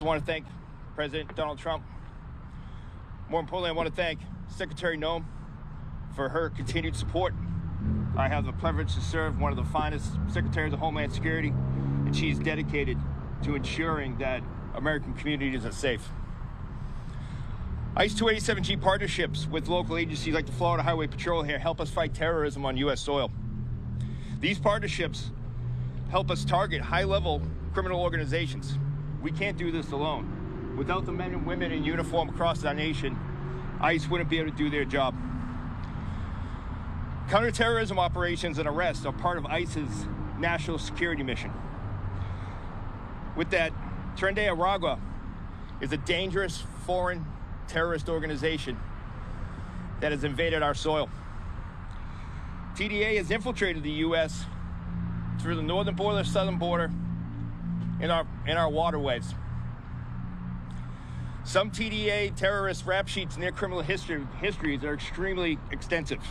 I want to thank President Donald Trump. More importantly, I want to thank Secretary Noem for her continued support. I have the privilege to serve one of the finest Secretaries of Homeland Security, and she's dedicated to ensuring that American communities are safe. ICE 287G partnerships with local agencies like the Florida Highway Patrol here help us fight terrorism on U.S. soil. These partnerships help us target high-level criminal organizations. We can't do this alone. Without the men and women in uniform across our nation, ICE wouldn't be able to do their job. Counterterrorism operations and arrests are part of ICE's national security mission. With that, Tren de Aragua is a dangerous foreign terrorist organization that has invaded our soil. TDA has infiltrated the U.S. through the northern border, southern border, in our waterways. Some TDA terrorist rap sheets and their criminal histories are extremely extensive.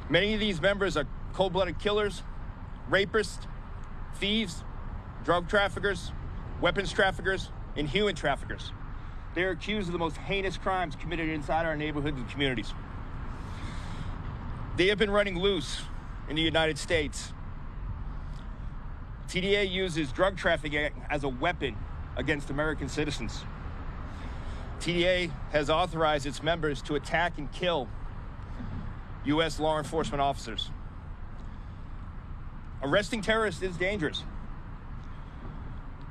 Many of these members are cold-blooded killers, rapists, thieves, drug traffickers, weapons traffickers, and human traffickers. They are accused of the most heinous crimes committed inside our neighborhoods and communities. They have been running loose in the United States. TDA uses drug trafficking as a weapon against American citizens. TDA has authorized its members to attack and kill U.S. law enforcement officers. Arresting terrorists is dangerous.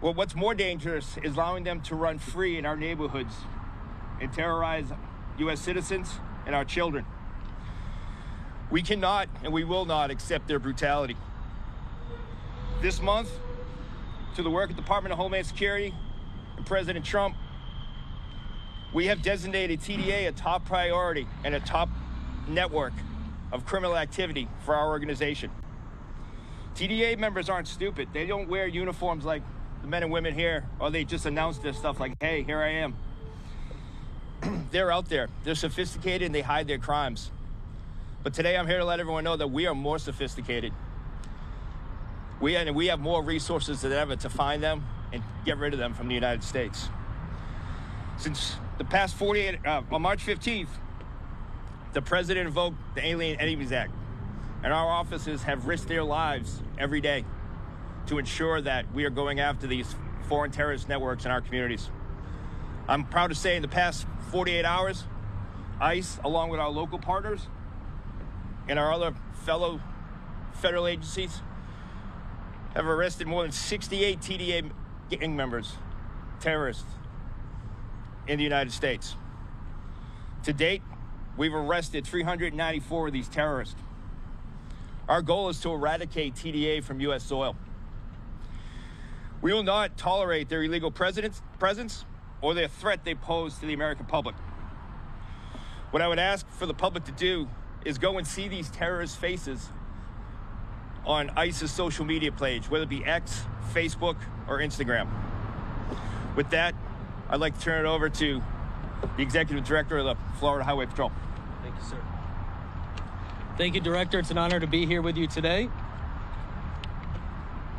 Well, what's more dangerous is allowing them to run free in our neighborhoods and terrorize U.S. citizens and our children. We cannot and we will not accept their brutality. This month, to the work of the Department of Homeland Security and President Trump, we have designated TDA a top priority and a top network of criminal activity for our organization. TDA members aren't stupid. They don't wear uniforms like the men and women here, or they just announce this stuff like, hey, here I am. They're out there. They're sophisticated and they hide their crimes. But today I'm here to let everyone know that we are more sophisticated. We have more resources than ever to find them and get rid of them from the United States. Since the past on March 15th, the president invoked the Alien Enemies Act, and our officers have risked their lives every day to ensure that we are going after these foreign terrorist networks in our communities. I'm proud to say in the past 48 hours, ICE, along with our local partners and our other fellow federal agencies, have arrested more than 68 TDA gang members, terrorists, in the United States. To date, we've arrested 394 of these terrorists. Our goal is to eradicate TDA from U.S. soil. We will not tolerate their illegal presence or their threat they pose to the American public. What I would ask for the public to do is go and see these terrorist faces on ICE's social media page, whether it be X, Facebook, or Instagram. With that, I'd like to turn it over to the Executive Director of the Florida Highway Patrol. Thank you, sir. Thank you, Director. It's an honor to be here with you today.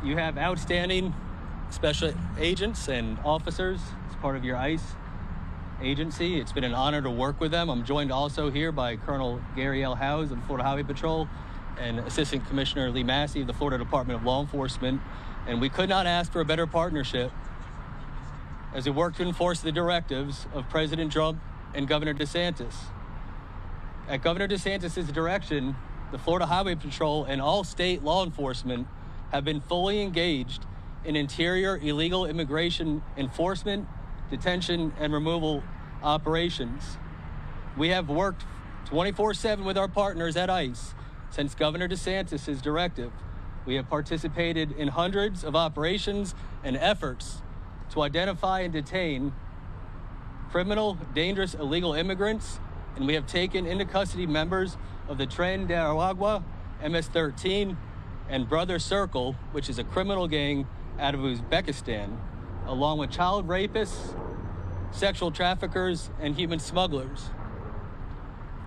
You have outstanding special agents and officers as part of your ICE agency. It's been an honor to work with them. I'm joined also here by Colonel Gary L. Howes of the Florida Highway Patrol and Assistant Commissioner Lee Massey of the Florida Department of Law Enforcement. And we could not ask for a better partnership as we work to enforce the directives of President Trump and Governor DeSantis. At Governor DeSantis' direction, the Florida Highway Patrol and all state law enforcement have been fully engaged in interior illegal immigration enforcement, detention, and removal operations. We have worked 24/7 with our partners at ICE since Governor DeSantis' directive. We have participated in hundreds of operations and efforts to identify and detain criminal, dangerous, illegal immigrants, and we have taken into custody members of the Tren de Aragua, MS-13, and Brother Circle, which is a criminal gang out of Uzbekistan, along with child rapists, sexual traffickers, and human smugglers.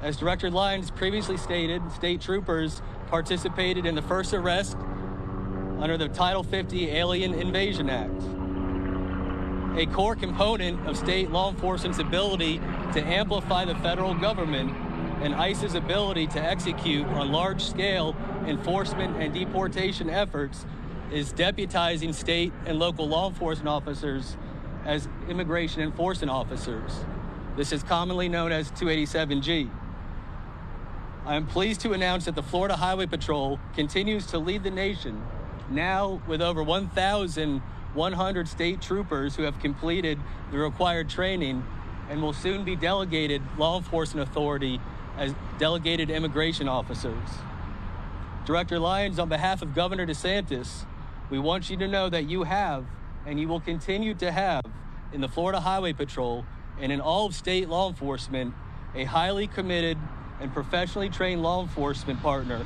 As Director Lyons previously stated, state troopers participated in the first arrest under the Title 50 Alien Invasion Act. a core component of state law enforcement's ability to amplify the federal government and ICE's ability to execute on large-scale enforcement and deportation efforts is deputizing state and local law enforcement officers as immigration enforcement officers. This is commonly known as 287G. I am pleased to announce that the Florida Highway Patrol continues to lead the nation, now with over 1,100 state troopers who have completed the required training and will soon be delegated law enforcement authority as delegated immigration officers. Director Lyons, on behalf of Governor DeSantis, we want you to know that you have, and you will continue to have, in the Florida Highway Patrol and in all of state law enforcement, a highly committed and professionally trained law enforcement partner.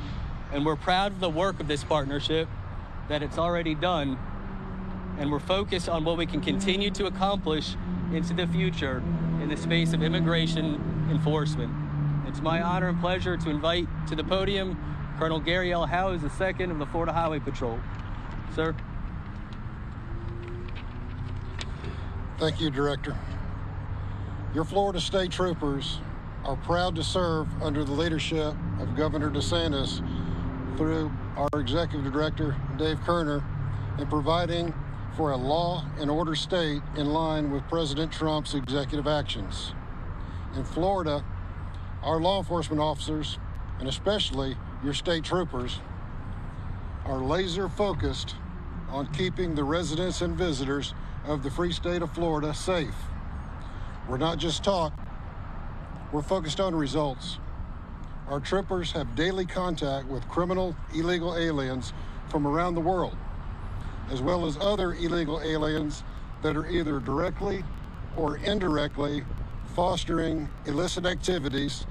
And we're proud of the work of this partnership, that it's already done, and we're focused on what we can continue to accomplish into the future in the space of immigration enforcement. It's my honor and pleasure to invite to the podium Colonel Gary L. Howes, II of the Florida Highway Patrol. Sir. Thank you, Director. Your Florida State Troopers are proud to serve under the leadership of Governor DeSantis through our Executive Director, Dave Kerner, in providing for a law and order state in line with President Trump's executive actions. In Florida, our law enforcement officers, and especially your state troopers, are laser focused on keeping the residents and visitors of the free state of Florida safe. We're not just talk, we're focused on results. Our troopers have daily contact with criminal illegal aliens from around the world, as well as other illegal aliens that are either directly or indirectly fostering illicit activities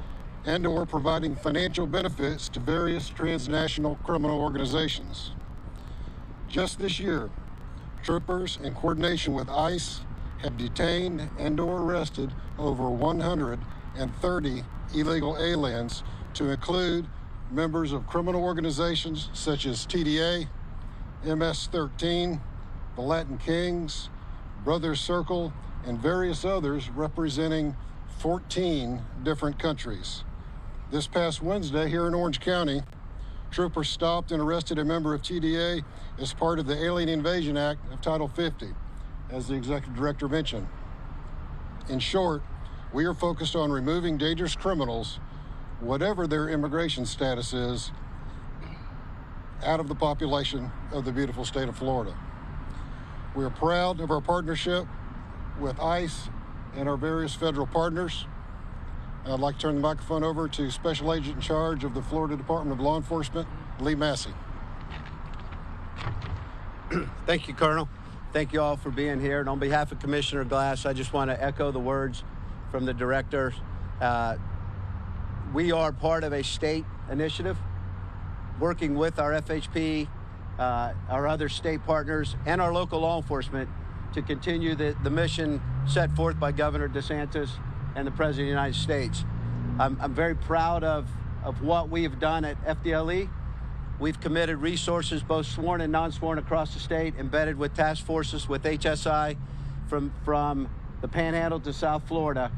and or providing financial benefits to various transnational criminal organizations. Just this year, troopers in coordination with ICE have detained and or arrested over 130 illegal aliens, to include members of criminal organizations such as TDA, MS-13, the Latin Kings, Brothers Circle, and various others representing 14 different countries. This past Wednesday here in Orange County, troopers stopped and arrested a member of TDA as part of the Alien Invasion Act of Title 50, as the Executive Director mentioned. In short, we are focused on removing dangerous criminals, whatever their immigration status is, out of the population of the beautiful state of Florida. We are proud of our partnership with ICE and our various federal partners. I'd like to turn the microphone over to Special Agent in charge of the Florida Department of Law Enforcement, Lee Massey. Thank you, Colonel. Thank you all for being here. And on behalf of Commissioner Glass, I just want to echo the words from the Director. We are part of a state initiative working with our FHP, our other state partners, and our local law enforcement to continue the mission set forth by Governor DeSantis and the President of the United States. I'm very proud of what we have done at FDLE. We've committed resources, both sworn and non-sworn, across the state, embedded with task forces with HSI from the Panhandle to South Florida.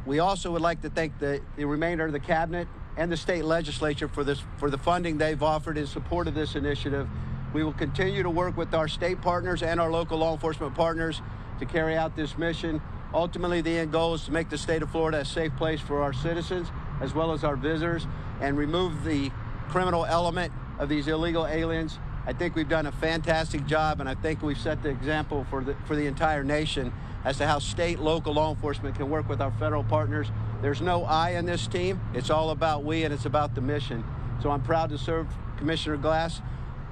We also would like to thank the remainder of the Cabinet and the state legislature for the funding they've offered in support of this initiative. We will continue to work with our state partners and our local law enforcement partners to carry out this mission. Ultimately, the end goal is to make the state of Florida a safe place for our citizens as well as our visitors, and remove the criminal element of these illegal aliens. I think we've done a fantastic job, and I think we've set the example for the entire nation as to how state, local law enforcement can work with our federal partners. There's no I in this team. It's all about we, and it's about the mission. So I'm proud to serve Commissioner Glass,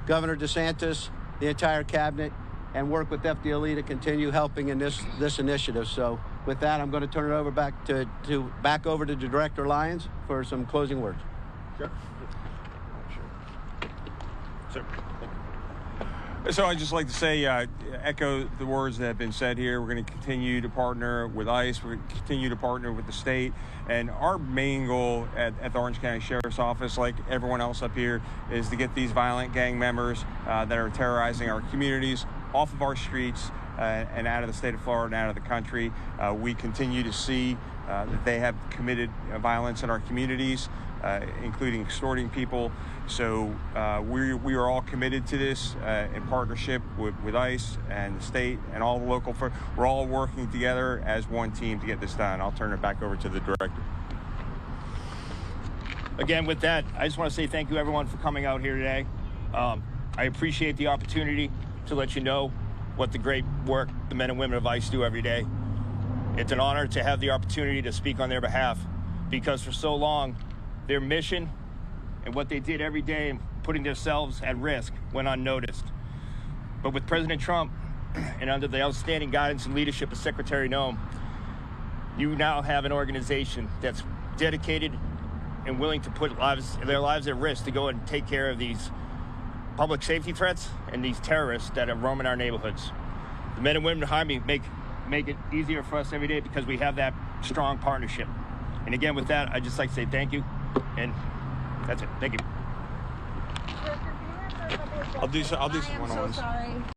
Governor DeSantis, the entire Cabinet, and work with FDLE to continue helping in this initiative. So with that, I'm going to turn it over back over to Director Lyons for some closing words. Sure. So I'd just like to say, echo the words that have been said here. We're going to continue to partner with ICE. We're going to continue to partner with the state. And our main goal at the Orange County Sheriff's Office, like everyone else up here, is to get these violent gang members that are terrorizing our communities off of our streets and out of the state of Florida and out of the country. We continue to see that they have committed violence in our communities, including extorting people. So we are all committed to this in partnership with ICE and the state and all the local. We're all working together as one team to get this done. I'll turn it back over to the director. Again, with that, I just want to say thank you, everyone, for coming out here today. I appreciate the opportunity to let you know what the great work the men and women of ICE do every day. It's an honor to have the opportunity to speak on their behalf, because for so long, their mission and what they did every day in putting themselves at risk went unnoticed. But with President Trump and under the outstanding guidance and leadership of Secretary Noem, you now have an organization that's dedicated and willing to put their lives at risk to go and take care of these public safety threats and these terrorists that are roaming our neighborhoods. The men and women behind me make it easier for us every day because we have that strong partnership. And again, with that, I'd just like to say thank you, and that's it. Thank you. I'll do some one-on-ones. I am so sorry.